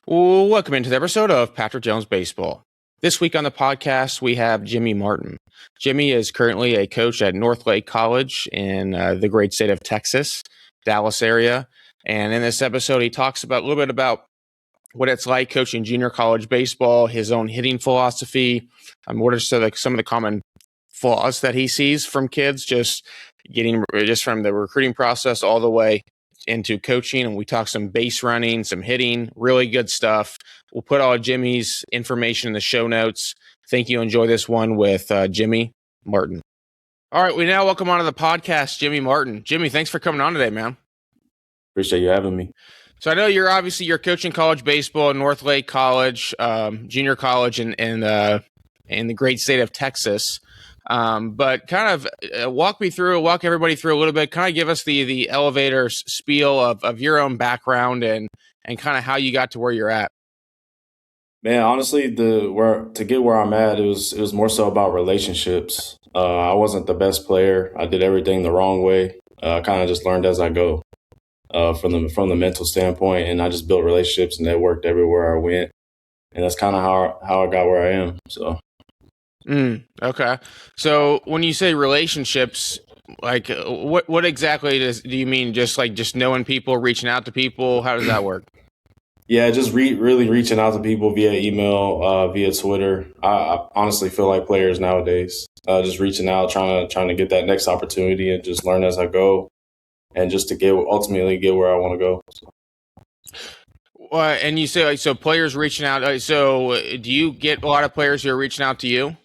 Well, welcome into the episode of Patrick Jones Baseball. This week on the podcast, we have Jimmy Martin. Jimmy is currently a coach at Northlake College in the great state of Texas, Dallas area. And in this episode, he talks about a little bit about what it's like coaching junior college baseball, his own hitting philosophy, what are some of the common flaws that he sees from kids, just from the recruiting process all the way into coaching. And we talk some base running, some hitting, really good stuff. We'll put all of Jimmy's information in the show notes. Think you enjoy this one with Jimmy Martin. All right, we now welcome onto the podcast Jimmy Martin. Jimmy, thanks for coming on today, man. Appreciate you having me. So I know you're coaching college baseball at Northlake College, junior college in the great state of Texas. But kind of walk everybody through a little bit, kind of give us the elevator spiel of your own background and kind of how you got to where you're at. Man, honestly, to get where I'm at, it was more so about relationships. I wasn't the best player. I did everything the wrong way. I kind of just learned as I go, from the mental standpoint, and I just built relationships and networked everywhere I went. And that's kind of how I got where I am. So. Okay. So when you say relationships, like what exactly do you mean? Just knowing people, reaching out to people? How does that work? Yeah, just really reaching out to people via email, via Twitter. I honestly feel like players nowadays, just reaching out, trying to get that next opportunity and just learn as I go, and just to ultimately get where I want to go. So. And you say so players reaching out. So do you get a lot of players who are reaching out to you?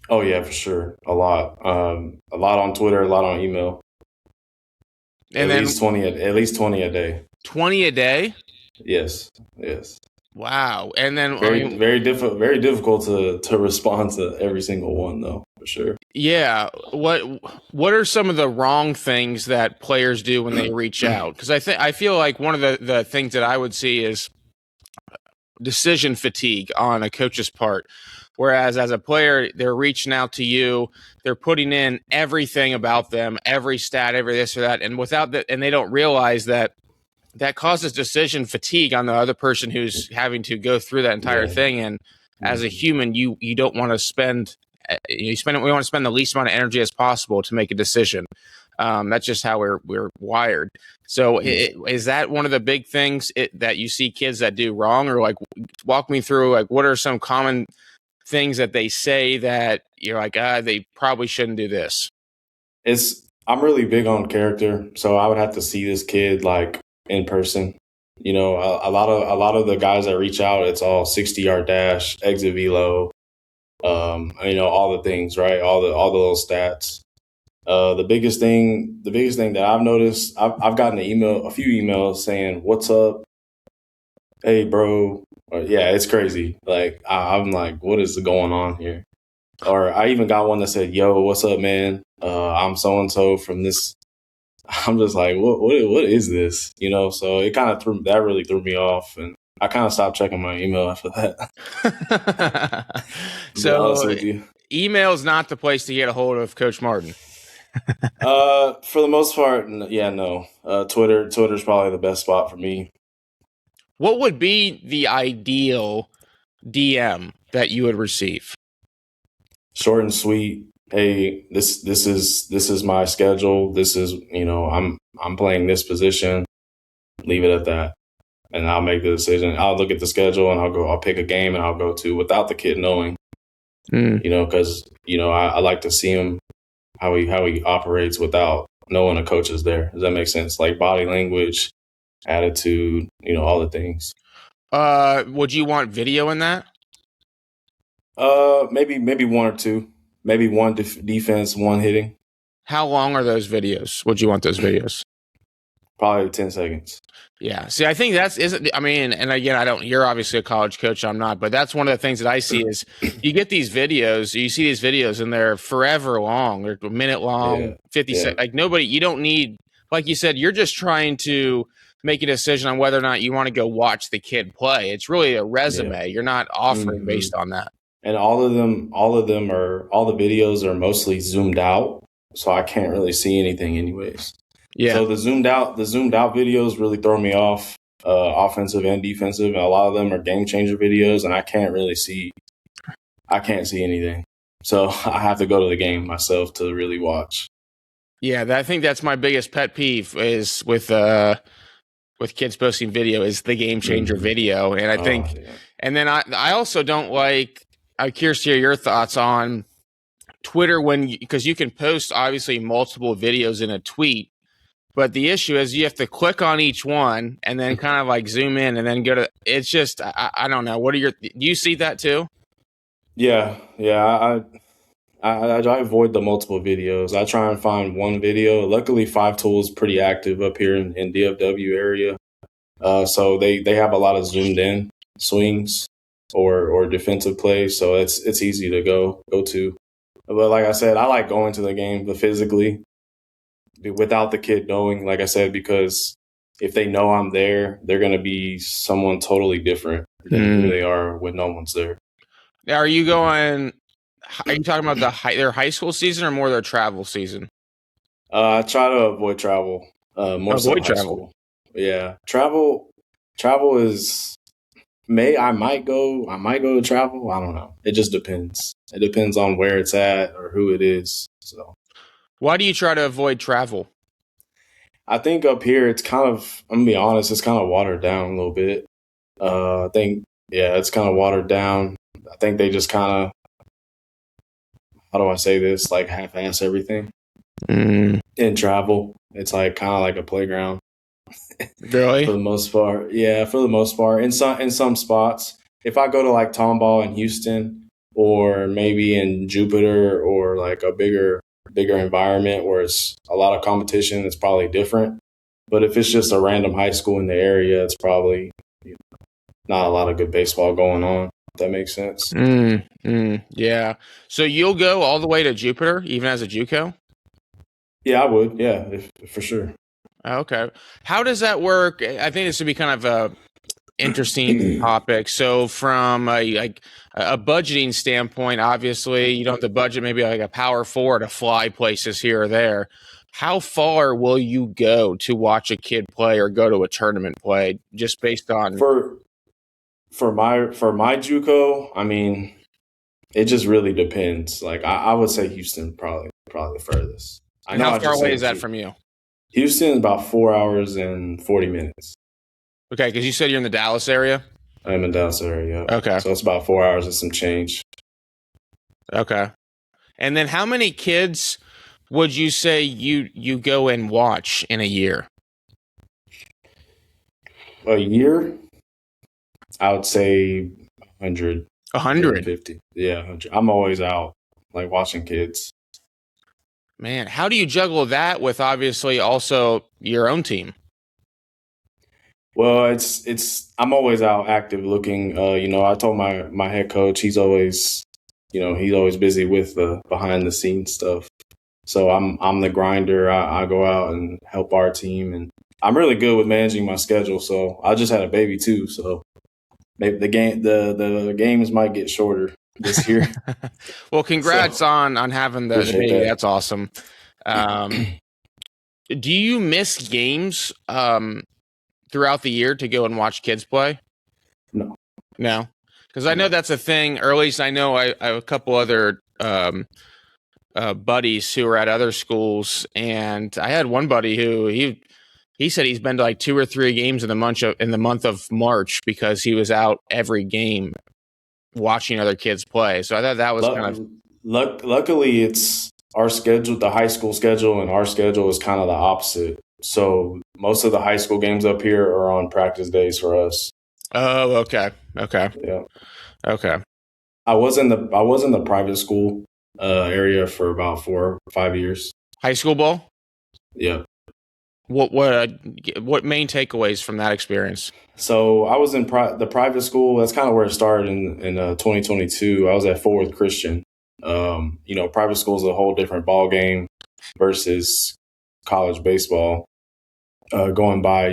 Oh yeah, for sure. A lot on Twitter, a lot on email. And at least 20 a day. 20 a day? Yes. Wow. And then very difficult to respond to every single one though, for sure. Yeah. What are some of the wrong things that players do when they reach out? Because I feel like one of the things that I would see is decision fatigue on a coach's part. Whereas as a player, they're reaching out to you, they're putting in everything about them, every stat, every this or that, and without that, and they don't realize that causes decision fatigue on the other person who's having to go through that entire thing. And as a human, you don't want to we want to spend the least amount of energy as possible to make a decision. That's just how we're wired. So is that one of the big things that you see kids that do wrong, or like walk me through, like what are some common things that they say that you're like, they probably shouldn't do this? I'm really big on character. So I would have to see this kid like in person. You know, a lot of the guys that reach out, it's all 60-yard dash, exit velo, all the things, right? All the little stats. The biggest thing that I've noticed, I've gotten a few emails saying, "What's up? Hey, bro." Yeah, it's crazy. Like, I'm like, what is going on here? Or I even got one that said, "Yo, what's up, man? I'm so-and-so from this." I'm just like, what is this? You know, so it kind of really threw me off. And I kind of stopped checking my email after that. So email is not the place to get a hold of Coach Martin. For the most part, yeah, no. Twitter's probably the best spot for me. What would be the ideal DM that you would receive? Short and sweet. Hey, this is my schedule. This is, I'm playing this position. Leave it at that. And I'll make the decision. I'll look at the schedule and I'll pick a game and I'll go to without the kid knowing. Because, I like to see him how he operates without knowing a coach is there. Does that make sense? Like body language, attitude, all the things. Would you want video in that? Maybe one or two. Maybe one defense, one hitting. How long are those videos? Would you want those videos? Probably 10 seconds. Yeah. See, I think and again, you're obviously a college coach. I'm not, but that's one of the things that I see is you see these videos and they're forever long. They're a minute long, 50 seconds. Like you don't need, like you said, you're just trying to make a decision on whether or not you want to go watch the kid play. It's really a resume. Yeah. You're not offering based on that. And all the videos are mostly zoomed out. So I can't really see anything anyways. Yeah. So the zoomed out videos really throw me off. offensive and defensive, and a lot of them are game changer videos, and I can't see anything. So I have to go to the game myself to really watch. Yeah, I think that's my biggest pet peeve is with kids posting video is the game changer video. And I think, and then I also don't like, I'm curious to hear your thoughts on Twitter because you can post obviously multiple videos in a tweet, but the issue is you have to click on each one and then kind of like zoom in and then go to, it's just, I don't know. Do you see that too? Yeah. I avoid the multiple videos. I try and find one video. Luckily, 5 Tool is pretty active up here in DFW area. So they have a lot of zoomed in swings or defensive plays. So it's easy to go to. But like I said, I like going to the game, but physically without the kid knowing, like I said, because if they know I'm there, they're going to be someone totally different than who they are when no one's there. Now, are you talking about their high school season or more their travel season? I try to avoid travel. More so high school. Yeah, travel is I might go to travel. I don't know. It just depends. It depends on where it's at or who it is. So, why do you try to avoid travel? I think up here it's kind of, I'm gonna be honest, it's kind of watered down a little bit. I think it's kind of watered down. I think they just kind of, how do I say this? Like half-ass everything in travel. It's like kind of like a playground. Really? For the most part. Yeah, for the most part. In some spots. If I go to like Tomball in Houston or maybe in Jupiter or like a bigger environment where it's a lot of competition, it's probably different. But if it's just a random high school in the area, it's probably not a lot of good baseball going on. If that makes sense. Yeah. So you'll go all the way to Jupiter, even as a JUCO? Yeah, I would. Yeah, for sure. Okay. How does that work? I think this would be kind of a interesting topic. So from a budgeting standpoint, obviously you don't have to budget maybe like a Power 4 to fly places here or there. How far will you go to watch a kid play or go to a tournament play just based on for my JUCO? I mean, it just really depends. Like I would say Houston probably the furthest. And how far away is that from you? Houston is about 4 hours and 40 minutes. Okay, because you said you're in the Dallas area? I'm in Dallas area, yeah. Okay. So it's about 4 hours and some change. Okay. And then how many kids would you say you go and watch in a year? A year? I would say 100. 150? Yeah, 100. I'm always out, like watching kids. Man, how do you juggle that with obviously also your own team? Well, it's I'm always out active looking. I told my head coach he's always busy with the behind the scenes stuff. So I'm the grinder. I go out and help our team, and I'm really good with managing my schedule. So I just had a baby too, so maybe the games might get shorter this year. Well, congrats on having the baby. That's awesome. Do you miss games throughout the year to go and watch kids play? No, because I know that's a thing. Or at least I know I have a couple other buddies who are at other schools, and I had one buddy who he said he's been to like 2 or 3 games in the month of March because he was out every game watching other kids play. So I thought that was kind of luckily it's our schedule, the high school schedule, and our schedule is kind of the opposite. So most of the high school games up here are on practice days for us. Oh, okay. Yeah. Okay. I was in the private school area for about 4 or 5 years. High school ball? Yeah. What main takeaways from that experience? So I was in the private school. That's kind of where it started in 2022. I was at Fort Worth Christian. Private school is a whole different ball game versus college baseball. Going by,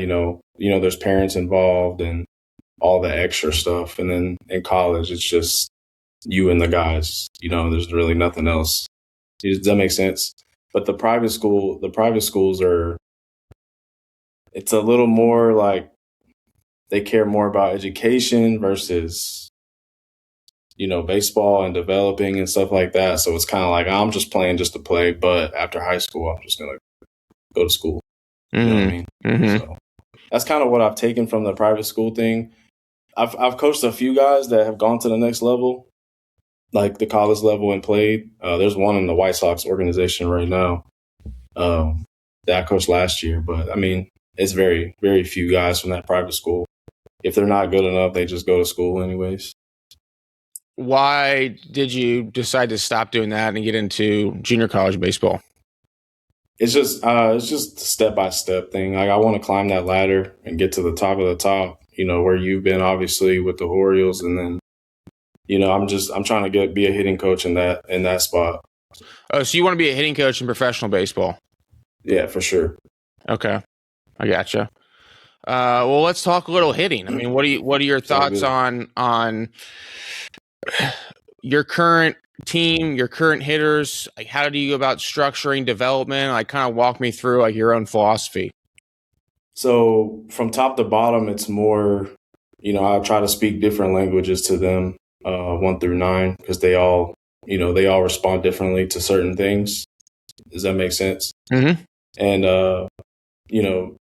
there's parents involved and all the extra stuff. And then in college, it's just you and the guys. There's really nothing else. Does that make sense? But the private schools it's a little more like they care more about education versus, baseball and developing and stuff like that. So it's kind of like I'm just playing just to play, but after high school, I'm just gonna go to school. You know what I mean? Mm-hmm. So that's kind of what I've taken from the private school thing. I've coached a few guys that have gone to the next level, like the college level, and played. There's one in the White Sox organization right now that I coached last year. But I mean, it's very, very few guys from that private school. If they're not good enough, they just go to school anyways. Why did you decide to stop doing that and get into junior college baseball? It's just a step by step thing. Like I want to climb that ladder and get to the top of the top. Where you've been obviously with the Orioles, and then I'm trying to be a hitting coach in that spot. Oh, so you want to be a hitting coach in professional baseball? Yeah, for sure. Okay, I gotcha. Well, let's talk a little hitting. I mean, what are your thoughts on your current team, your current hitters? Like, how do you go about structuring development? Like, kind of walk me through like your own philosophy. So from top to bottom, it's more, I try to speak different languages to them, 1 through 9, because they all respond differently to certain things. Does that make sense? Mm-hmm. And,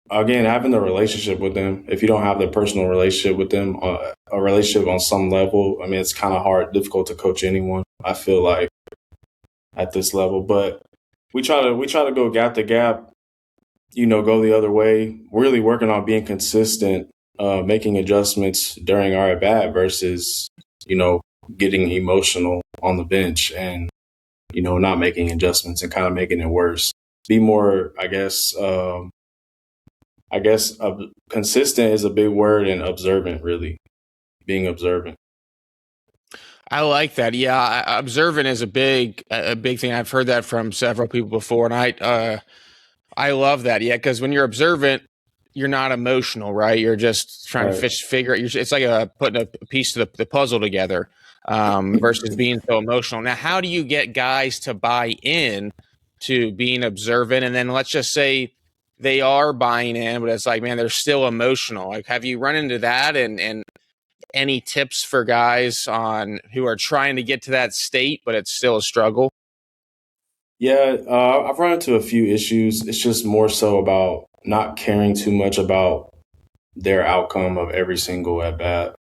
again, having the relationship with them, if you don't have the personal relationship with them, a relationship on some level, I mean, it's kind of difficult to coach anyone, I feel like, at this level. But we try to go gap to gap, go the other way, really working on being consistent, making adjustments during our at-bat versus, getting emotional on the bench and, not making adjustments and kind of making it worse. Be more, consistent is a big word, and observant, really being observant. I like that. Yeah, observant is a big thing. I've heard that from several people before, and I love that. Yeah, because when you're observant, you're not emotional, right? You're just trying to figure it. It's like putting a piece of the puzzle together versus being so emotional. Now, how do you get guys to buy in to being observant? And then let's just say they are buying in, but it's like, man, they're still emotional. Like, have you run into that? And any tips for guys who are trying to get to that state, but it's still a struggle? Yeah, I've run into a few issues. It's just more so about not caring too much about their outcome of every single at bat.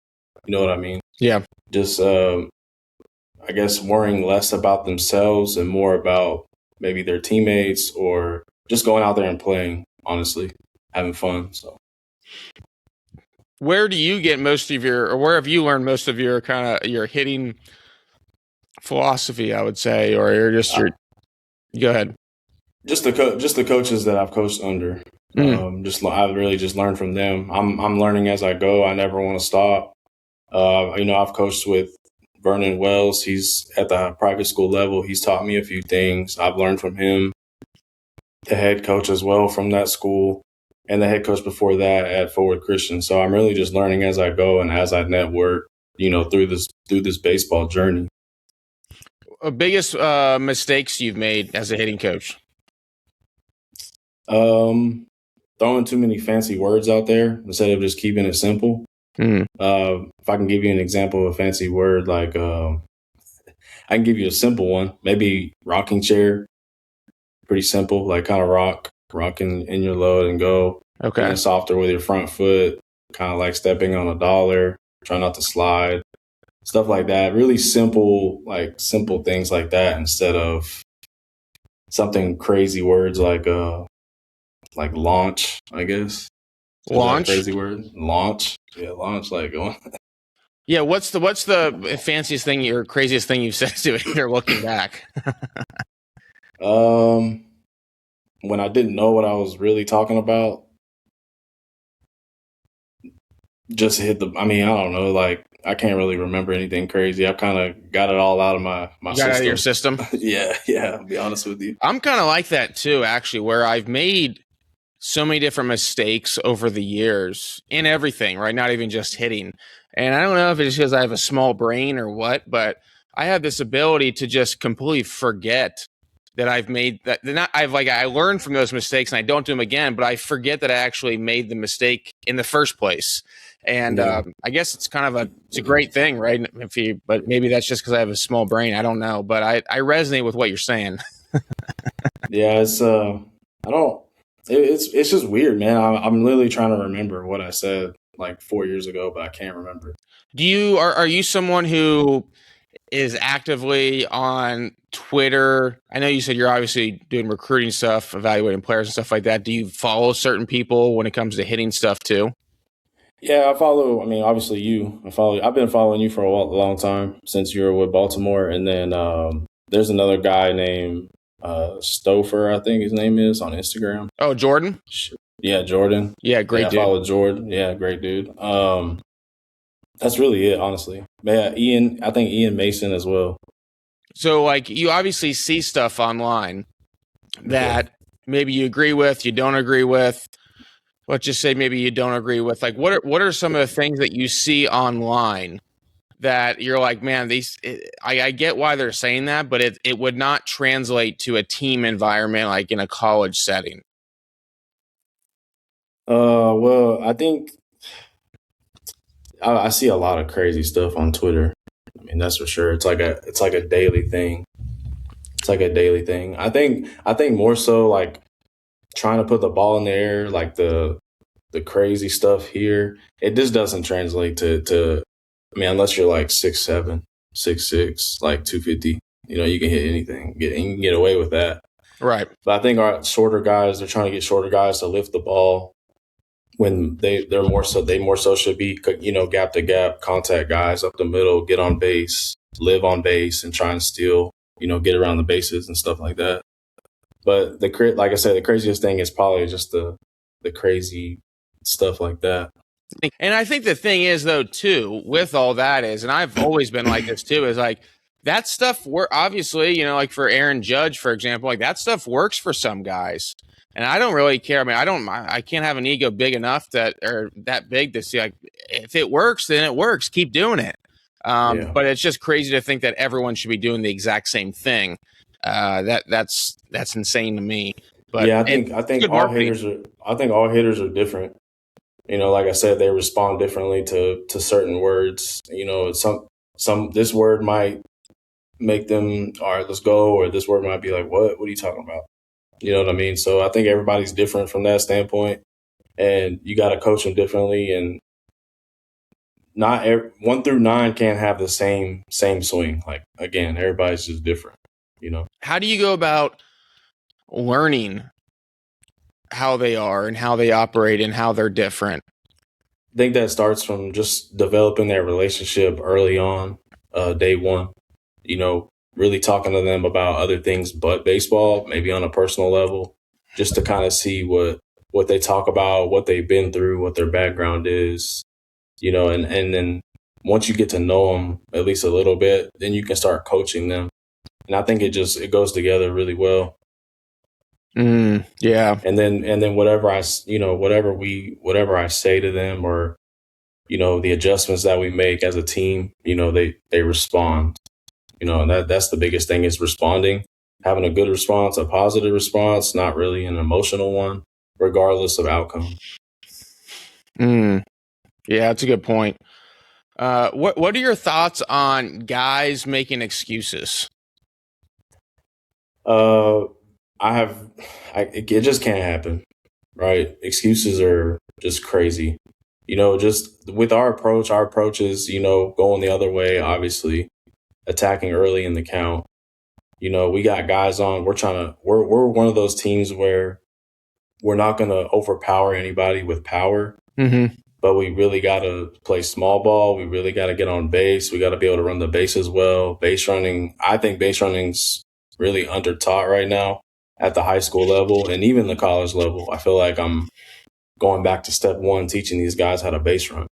You know what I mean? Yeah. Just, worrying less about themselves and more about maybe their teammates, or just going out there and playing, honestly, having fun. So, where do you get where have you learned most of your your hitting philosophy, I would say, or go ahead. Just the coaches that I've coached under. I've really just learned from them. I'm learning as I go. I never want to stop. I've coached with Vernon Wells. He's at the private school level. He's taught me a few things. I've learned from him. The head coach as well from that school, and the head coach before that at Forward Christian. So I'm really just learning as I go and as I network, through this baseball journey. Biggest mistakes you've made as a hitting coach? Throwing too many fancy words out there instead of just keeping it simple. If I can give you an example of a fancy word, like I can give you a simple one, maybe rocking chair. Pretty simple, like kind of rocking in your load and go. Okay. Getting softer with your front foot, kind of like stepping on a dollar, try not to slide, stuff like that. Really simple things like that, instead of something crazy words like launch, I guess. Launch? Crazy word. Launch. Yeah, launch, like yeah, what's the fanciest thing or craziest thing you've said to it here looking back? When I didn't know what I was really talking about, just I don't know, like I can't really remember anything crazy. I've kind of got it all out of my got system. Out of your system? Yeah, I'll be honest with you. I'm kind of like that too, actually, where I've made so many different mistakes over the years in everything, right? Not even just hitting. And I don't know if it's because I have a small brain or what, but I have this ability to just completely forget that I've made that. I learned from those mistakes and I don't do them again, but I forget that I actually made the mistake in the first place. And Yeah. I guess it's kind of it's a great thing, right? But maybe that's just because I have a small brain. I don't know, but I resonate with what you're saying. Yeah, it's I don't. It's just weird, man. I'm literally trying to remember what I said like 4 years ago, but I can't remember. Are you someone who is actively on Twitter? I know you said you're obviously doing recruiting stuff, evaluating players and stuff like that. Do you follow certain people when it comes to hitting stuff too? Yeah, I follow. I mean, obviously you. I've been following you for a long time since you were with Baltimore, and then there's another guy named Stouffer, I think his name is, on Instagram. Oh, Jordan. Yeah, Jordan. Yeah, great dude. I follow Jordan. Yeah, great dude. That's really it, honestly. Yeah, Ian. I think Ian Mason as well. So, like, you obviously see stuff online that maybe you agree with, you don't agree with. Let's just say maybe you don't agree with. Like, what are some of the things that you see online that you're like, man, I get why they're saying that, but it would not translate to a team environment like in a college setting. Well, I think I see a lot of crazy stuff on Twitter. I mean, that's for sure. It's like a daily thing. It's like a daily thing. I think more so like trying to put the ball in the air, like the crazy stuff here. It just doesn't translate to. I mean, unless you're like 6'7", 6'6", like 250. You know, you can hit anything. You can get away with that. Right. But I think our shorter guys, they're trying to get shorter guys to lift the ball when they're more so should be, you know, gap to gap contact guys up the middle, get on base, live on base, and try and steal, you know, get around the bases and stuff like that. But like I said, the craziest thing is probably just the crazy stuff like that. And I think the thing is, though, too, with all that is, and I've always been like this too, is like that stuff. We're obviously, you know, like for Aaron Judge, for example, like that stuff works for some guys. And I don't really care. I mean, I can't have an ego big enough that big to see like if it works, then it works. Keep doing it. But it's just crazy to think that everyone should be doing the exact same thing. That's insane to me. But yeah, I think all hitters are different. You know, like I said, they respond differently to certain words. You know, this word might make them, all right, let's go, or this word might be like, what are you talking about? You know what I mean? So I think everybody's different from that standpoint, and you got to coach them differently. And not 1 through 9 can't have the same swing. Like, again, everybody's just different. You know, how do you go about learning how they are and how they operate and how they're different? I think that starts from just developing that relationship early on, day one. You know, really talking to them about other things but baseball, maybe on a personal level, just to kind of see what they talk about, what they've been through, what their background is, you know, and then once you get to know them at least a little bit, then you can start coaching them. And I think it goes together really well. Yeah. And then whatever I say to them, or, you know, the adjustments that we make as a team, you know, they respond. You know, and that's the biggest thing is responding, having a good response, a positive response, not really an emotional one, regardless of outcome. Yeah, that's a good point. What are your thoughts on guys making excuses? It just can't happen, right? Excuses are just crazy. You know, just with our approach is, you know, going the other way, obviously, attacking early in the count. You know, we got guys on. We're one of those teams where we're not going to overpower anybody with power, but we really got to play small ball. We really got to get on base. We got to be able to run the base as well. Base running, I think base running's really under taught right now at the high school level and even the college level. I feel like I'm going back to step one, teaching these guys how to base run.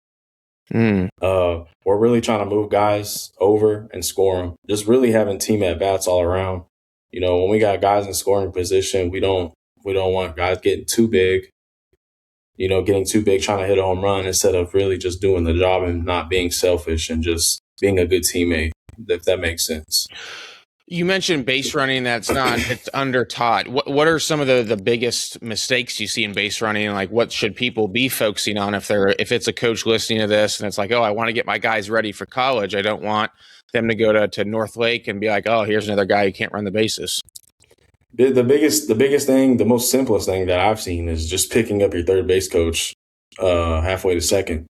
We're really trying to move guys over and score them. Just really having team at bats all around. You know, when we got guys in scoring position, we don't want guys getting too big. You know, getting too big, trying to hit a home run instead of really just doing the job and not being selfish and just being a good teammate. If that makes sense. You mentioned base running. That's not, it's under taught. What are some of the biggest mistakes you see in base running? Like, what should people be focusing on if it's a coach listening to this and it's like, oh, I want to get my guys ready for college. I don't want them to go to North Lake and be like, oh, here's another guy who can't run the bases. The biggest thing, the most simplest thing that I've seen is just picking up your third base coach halfway to second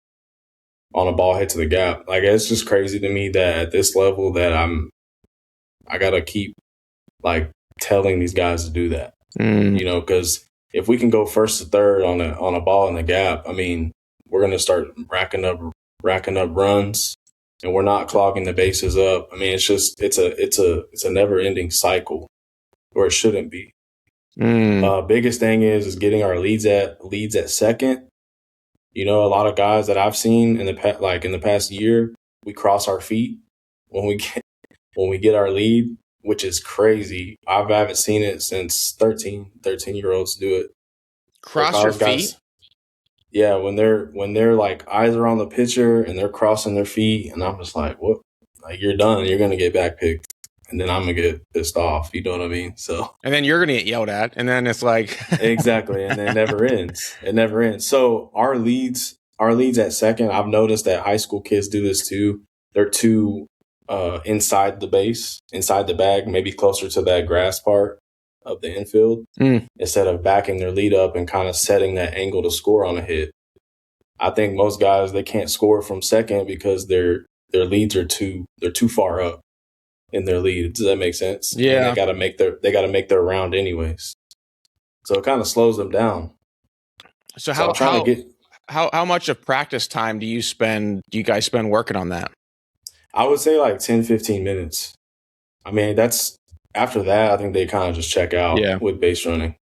on a ball hit to the gap. Like, it's just crazy to me that at this level that I gotta keep like telling these guys to do that. You know, because if we can go first to third on a ball in the gap, I mean, we're gonna start racking up runs, and we're not clogging the bases up. I mean, it's a never ending cycle, or it shouldn't be. Biggest thing is getting our leads at second. You know, a lot of guys that I've seen in the past year, we cross our feet when we get our lead, which is crazy. I haven't seen it since 13-year-olds do it. Cross your feet? Guys, yeah, when they're like eyes are on the pitcher and they're crossing their feet, and I'm just like, what? Like, you're done. You're gonna get back picked. And then I'm going to get pissed off. You know what I mean? So, and then you're going to get yelled at. And then it's like, exactly. And then it never ends. It never ends. So our leads at second, I've noticed that high school kids do this too. They're too inside the base, inside the bag, maybe closer to that grass part of the infield, instead of backing their lead up and kind of setting that angle to score on a hit. I think most guys, they can't score from second because their leads are too far up in their lead. Does that make sense? Yeah. And they gotta make their round anyways. So it kind of slows them down. So how much of practice time do you guys spend working on that? I would say like 10, 15 minutes. I mean, after that, I think they kind of just check out with base running.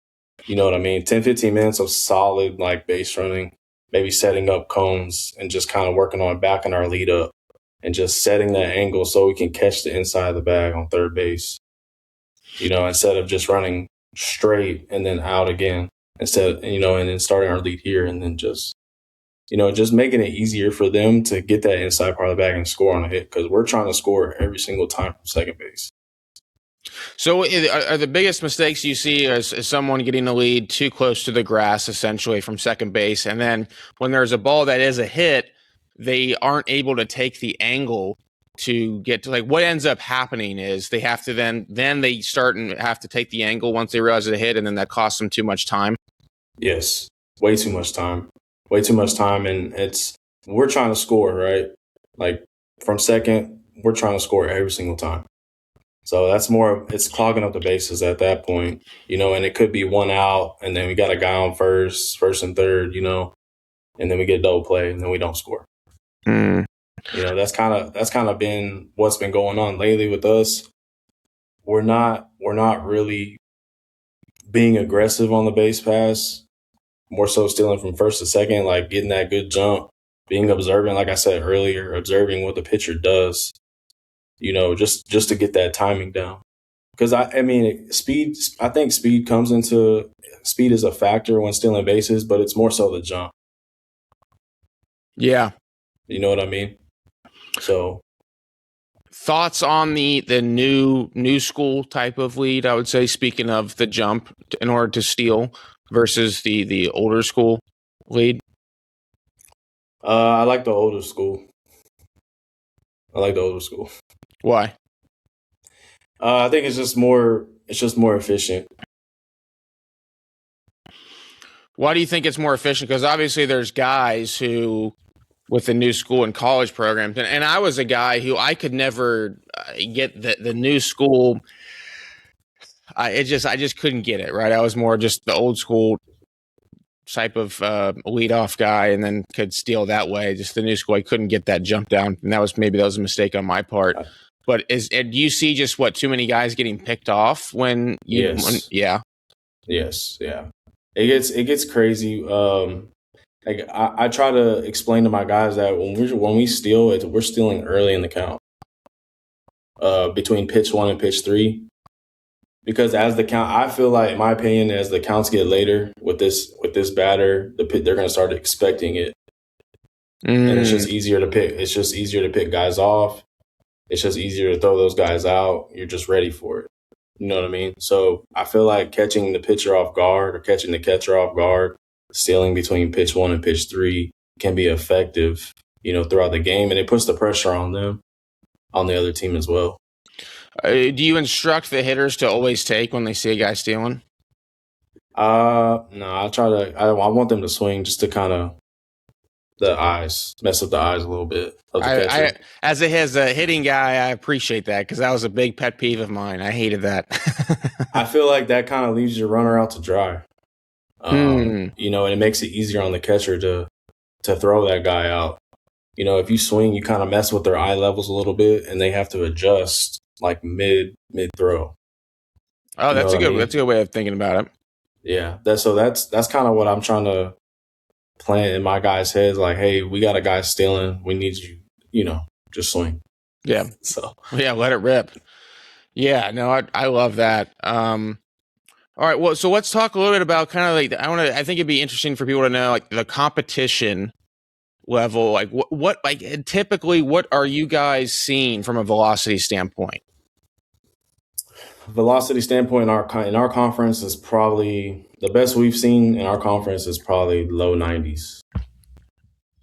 You know what I mean? 10, 15 minutes of solid like base running, maybe setting up cones and just kind of working on backing our lead up. And just setting that angle so we can catch the inside of the bag on third base, you know, instead of just running straight and then out again, and then starting our lead here and then just making it easier for them to get that inside part of the bag and score on a hit, because we're trying to score every single time from second base. So are the biggest mistakes you see is someone getting the lead too close to the grass, essentially, from second base, and then when there's a ball that is a hit, they aren't able to take the angle to get to, like, what ends up happening is they have to then they start and have to take the angle once they realize it's a hit, and then that costs them too much time. Yes, way too much time. And we're trying to score, right? Like, from second, we're trying to score every single time. So it's clogging up the bases at that point, you know, and it could be one out, and then we got a guy on first and third, you know, and then we get a double play, and then we don't score. You know, that's kind of been what's been going on lately with us. We're not really being aggressive on the base pass, more so stealing from first to second, like getting that good jump, being observant, like I said earlier, observing what the pitcher does, you know, just to get that timing down. Because I mean, I think speed is a factor when stealing bases, but it's more so the jump. Yeah. You know what I mean? So, thoughts on the new school type of lead, I would say, speaking of the jump in order to steal versus the older school lead? I like the older school. Why? I think it's just more efficient. Why do you think it's more efficient? Because obviously there's guys who, with the new school and college programs, and I was a guy who I could never get the new school. I just couldn't get it, right? I was more just the old school type of leadoff guy, and then could steal that way. Just the new school, I couldn't get that jump down, and that was a mistake on my part. But do you see just too many guys getting picked off when you? Yes. Yes. Yeah. It gets crazy. Like I try to explain to my guys that when we steal it, we're stealing early in the count, between pitch 1 and pitch 3, because as the count, I feel like, in my opinion, as the counts get later with this batter, they're going to start expecting it, and it's just easier to pick. It's just easier to pick guys off. It's just easier to throw those guys out. You're just ready for it. You know what I mean? So I feel like catching the pitcher off guard or catching the catcher off guard, stealing between pitch 1 and pitch 3 can be effective, throughout the game. And it puts the pressure on them, on the other team as well. Do you instruct the hitters to always take when they see a guy stealing? No, I want them to swing just to kind of mess up the eyes a little bit of the catcher. As a hitting guy, I appreciate that because that was a big pet peeve of mine. I hated that. I feel like that kind of leaves your runner out to dry. And it makes it easier on the catcher to throw that guy out. If you swing, you kind of mess with their eye levels a little bit, and they have to adjust like mid throw. Oh, that's a good way of thinking about it. Yeah, that's kind of what I'm trying to plant in my guys' heads. Like, hey, we got a guy stealing. We need you, just swing. Yeah. So yeah, let it rip. Yeah, no, I love that. All right, well, so let's talk a little bit about kind of like I think it'd be interesting for people to know like the competition level. Like what like typically what are you guys seeing from a velocity standpoint? Velocity standpoint in our conference is probably the best we've seen in our conference is probably low 90s.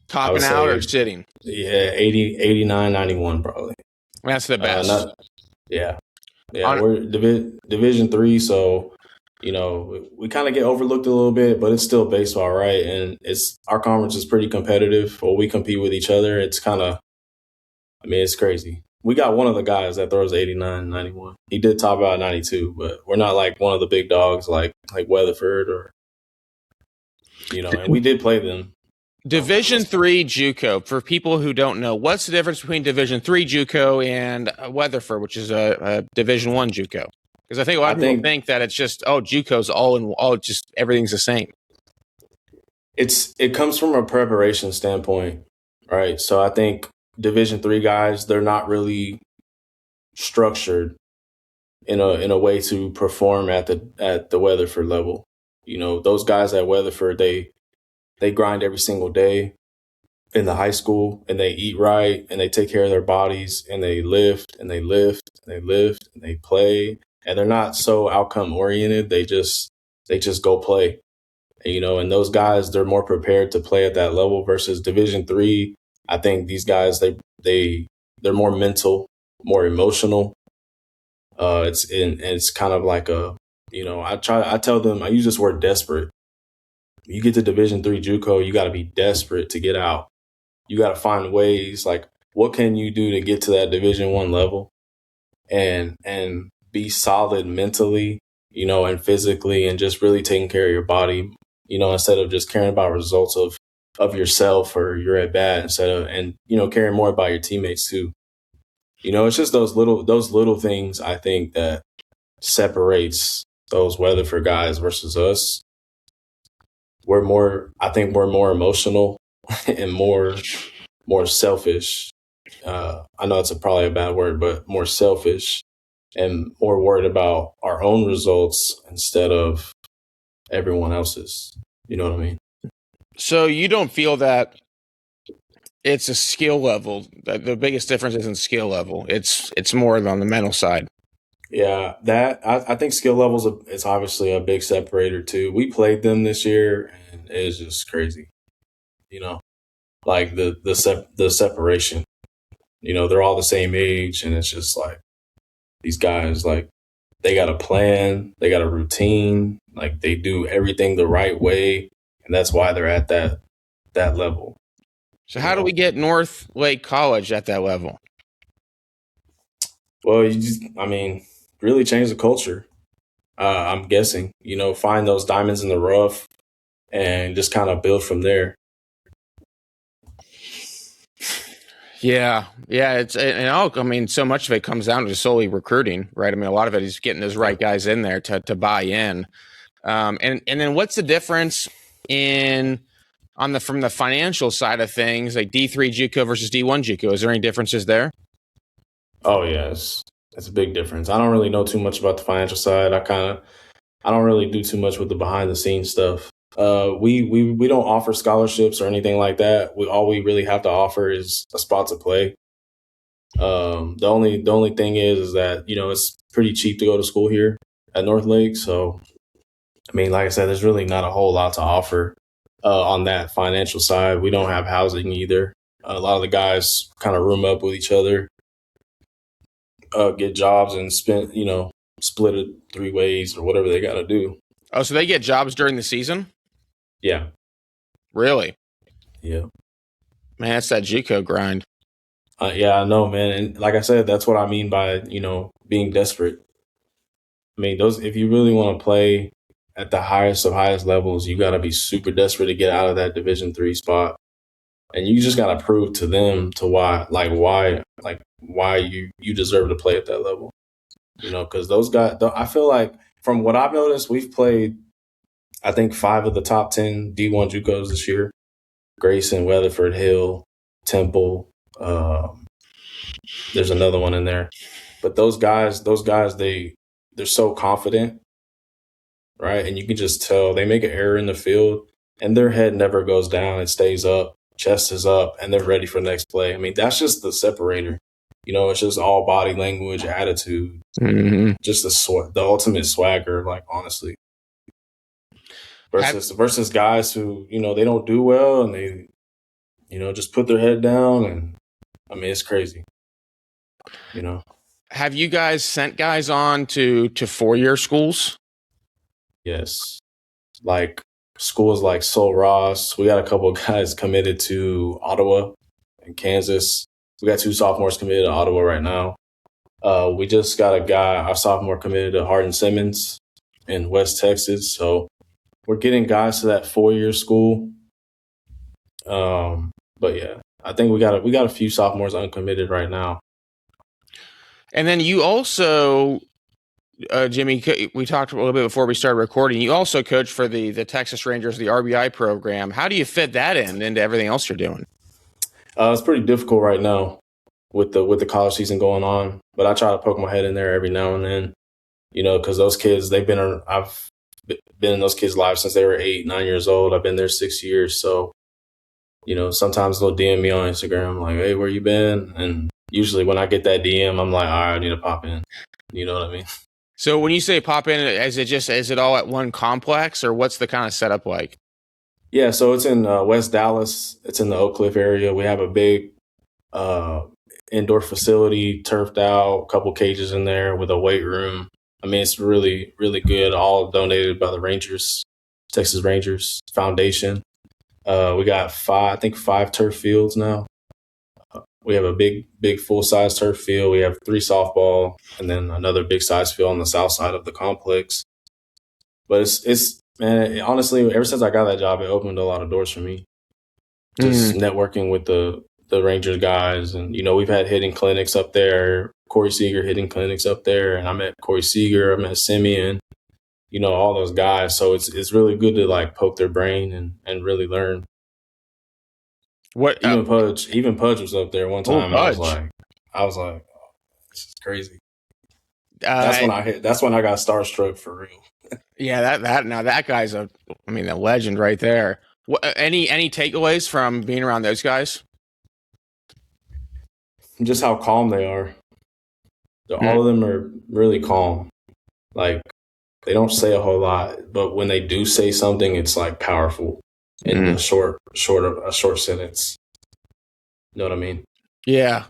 Topping out or sitting? Yeah, 80, 89, 91 probably. That's the best. Yeah. We're Division III, so we kind of get overlooked a little bit, but it's still baseball, right? And our conference is pretty competitive. Well, we compete with each other. It's kind of, it's crazy. We got one of the guys that throws 89, 91. He did top out 92, but we're not like one of the big dogs like Weatherford or, and we did play them. Division III JUCO, for people who don't know, what's the difference between Division III JUCO and Weatherford, which is a Division I JUCO? Because I think a lot of people think that it's just, JUCO's all just everything's the same. It comes from a preparation standpoint, right? So I think Division III guys, they're not really structured in a way to perform at the Weatherford level. Those guys at Weatherford, they grind every single day in the high school, and they eat right, and they take care of their bodies, and they lift and they lift and they lift and they play, and they're not so outcome oriented. They just go play, and those guys, they're more prepared to play at that level versus Division III. I think these guys, they're more mental, more emotional. It's kind of like I tell them, I use this word desperate. You get to Division III JUCO, you got to be desperate to get out. You got to find ways, like what can you do to get to that Division I level, and be solid mentally, and physically, and just really taking care of your body, instead of just caring about results of yourself or your at bat, and caring more about your teammates too. It's just those little things I think that separates those Weatherford guys versus us. I think we're more emotional and more selfish. I know it's probably a bad word, but more selfish and more worried about our own results instead of everyone else's. You know what I mean? So you don't feel that it's a skill level. The biggest difference isn't skill level. It's more on the mental side. Yeah, I think skill levels is obviously a big separator too. We played them this year, and it was just crazy. Like the separation. They're all the same age, and it's just like these guys, like they got a plan, they got a routine, like they do everything the right way, and that's why they're at that level. So how do we get North Lake College at that level? Well, really change the culture. I'm guessing, find those diamonds in the rough and just kind of build from there. Yeah. So much of it comes down to solely recruiting, right? A lot of it is getting those right guys in there to buy in. And then what's the difference from the financial side of things, like D3 JUCO versus D1 JUCO? Is there any differences there? Oh, yes. That's a big difference. I don't really know too much about the financial side. I don't really do too much with the behind the scenes stuff. We don't offer scholarships or anything like that. All we really have to offer is a spot to play. The only thing is that it's pretty cheap to go to school here at North Lake. So I mean, like I said, there's really not a whole lot to offer on that financial side. We don't have housing either. A lot of the guys kind of room up with each other, get jobs, and split it 3 ways or whatever they got to do. Oh, so they get jobs during the season? Yeah. Really? Yeah. Man, that's that JUCO grind. Yeah, I know, man. And like I said, that's what I mean by, being desperate. I mean, if you really want to play at the highest of highest levels, you got to be super desperate to get out of that Division III spot. And you just got to prove to them why you deserve to play at that level. Because those guys, I feel like from what I've noticed, we've played, I think, 5 of the top 10 D1 JUCOs this year. Grayson, Weatherford, Hill, Temple. There's another one in there. But those guys, they're so confident, right? And you can just tell they make an error in the field and their head never goes down. It stays up, chest is up, and they're ready for the next play. I mean, that's just the separator. It's just all body language, attitude, just the ultimate swagger, like, honestly. Versus guys who, they don't do well and they, just put their head down. And I mean, it's crazy, Have you guys sent guys on to 4-year schools? Yes. Like schools like Sul Ross. We got a couple of guys committed to Ottawa and Kansas. We got 2 sophomores committed to Ottawa right now. We just got our sophomore committed to Hardin Simmons in West Texas. So we're getting guys to that 4-year school. But yeah, I think we got a few sophomores uncommitted right now. And then you also, Jimmy, we talked a little bit before we started recording. You also coach for the Texas Rangers, the RBI program. How do you fit that into everything else you're doing? It's pretty difficult right now with the college season going on, but I try to poke my head in there every now and then, because those kids, I've been in those kids' lives since they were 8, 9 years old. I've been there 6 years. So, sometimes they'll DM me on Instagram like, hey, where you been? And usually when I get that DM, I'm like, all right, I need to pop in. You know what I mean? So when you say pop in, is it all at one complex, or what's the kind of setup like? Yeah, so it's in West Dallas. It's in the Oak Cliff area. We have a big indoor facility, turfed out, a couple cages in there with a weight room. I mean, it's really, really good, all donated by the Rangers, Texas Rangers Foundation. We got 5 turf fields now. We have a big full-size turf field. We have 3 softball and then another big-size field on the south side of the complex. But it's man, honestly, ever since I got that job, it opened a lot of doors for me. Just networking with the Rangers guys. And, we've had hitting clinics up there, Corey Seager hitting clinics up there. And I met Corey Seager, I met Simeon, all those guys. So it's really good to, like, poke their brain and really learn. Even Pudge was up there one time. I was like, oh, this is crazy. That's when I got starstruck for real. Yeah, that guy's a legend right there. Any takeaways from being around those guys? Just how calm they are. All of them are really calm. Like, they don't say a whole lot, but when they do say something, it's like powerful in a short sentence. You know what I mean? Yeah.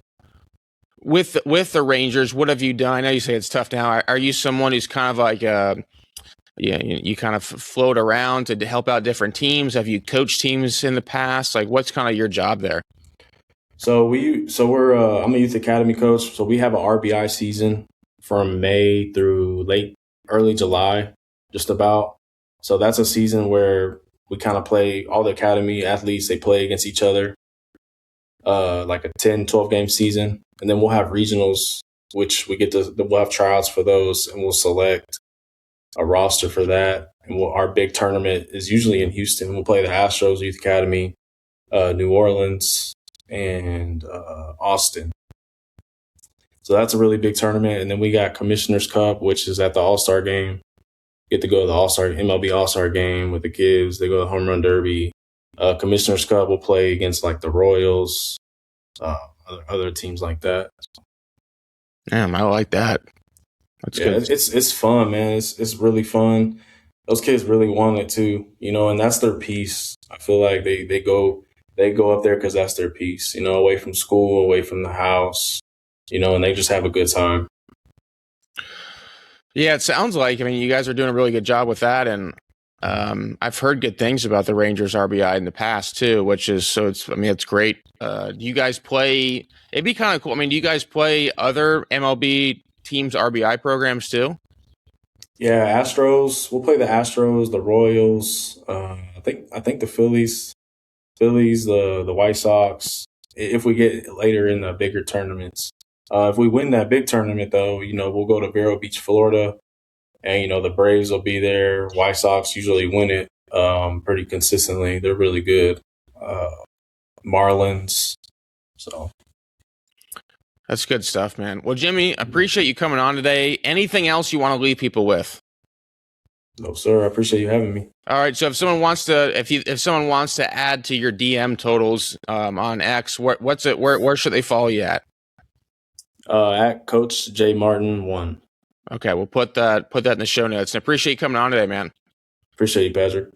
With the Rangers, what have you done? I know you say it's tough now. Are you someone who's kind of like, you kind of float around to help out different teams? Have you coached teams in the past? Like, what's kind of your job there? So I'm a youth academy coach. So we have an RBI season from May through early July, just about. So that's a season where we kind of play all the academy athletes. They play against each other, like a 10, 12 game season. And then we'll have regionals, which we'll have tryouts for those, and we'll select a roster for that. And our big tournament is usually in Houston. We'll play the Astros Youth Academy, New Orleans, and Austin. So that's a really big tournament. And then we got Commissioner's Cup, which is at the All-Star game. Get to go to the MLB All-Star game with the kids. They go to the Home Run Derby. Commissioner's Cup will play against like the Royals. I other teams like that. Damn, I like that. That's Yeah, good. it's fun, man. It's really fun. Those kids really want it too, and that's their piece. I feel like they go up there because that's their piece, away from school, away from the house, and they just have a good time. Yeah, it sounds like. I mean, you guys are doing a really good job with that, and I've heard good things about the Rangers RBI in the past too, which is so. It's great. Do you guys play? It'd be kind of cool. I mean, do you guys play other MLB teams' RBI programs too? Yeah, Astros. We'll play the Astros, the Royals. I think the Phillies, the White Sox. If we get later in the bigger tournaments, if we win that big tournament, though, we'll go to Vero Beach, Florida, and the Braves will be there. White Sox usually win it pretty consistently. They're really good. Uh, Marlins. So That's good stuff, man. Well, Jimmy, appreciate you coming on today. Anything else you want to leave people with? no, sir. I appreciate you having me. All right. So if someone wants to, if someone wants to add to your DM totals on X, what's it? Where should they follow you at? At Coach J Martin 1. Okay, we'll put that in the show notes. And appreciate you coming on today, man. Appreciate you, Patrick.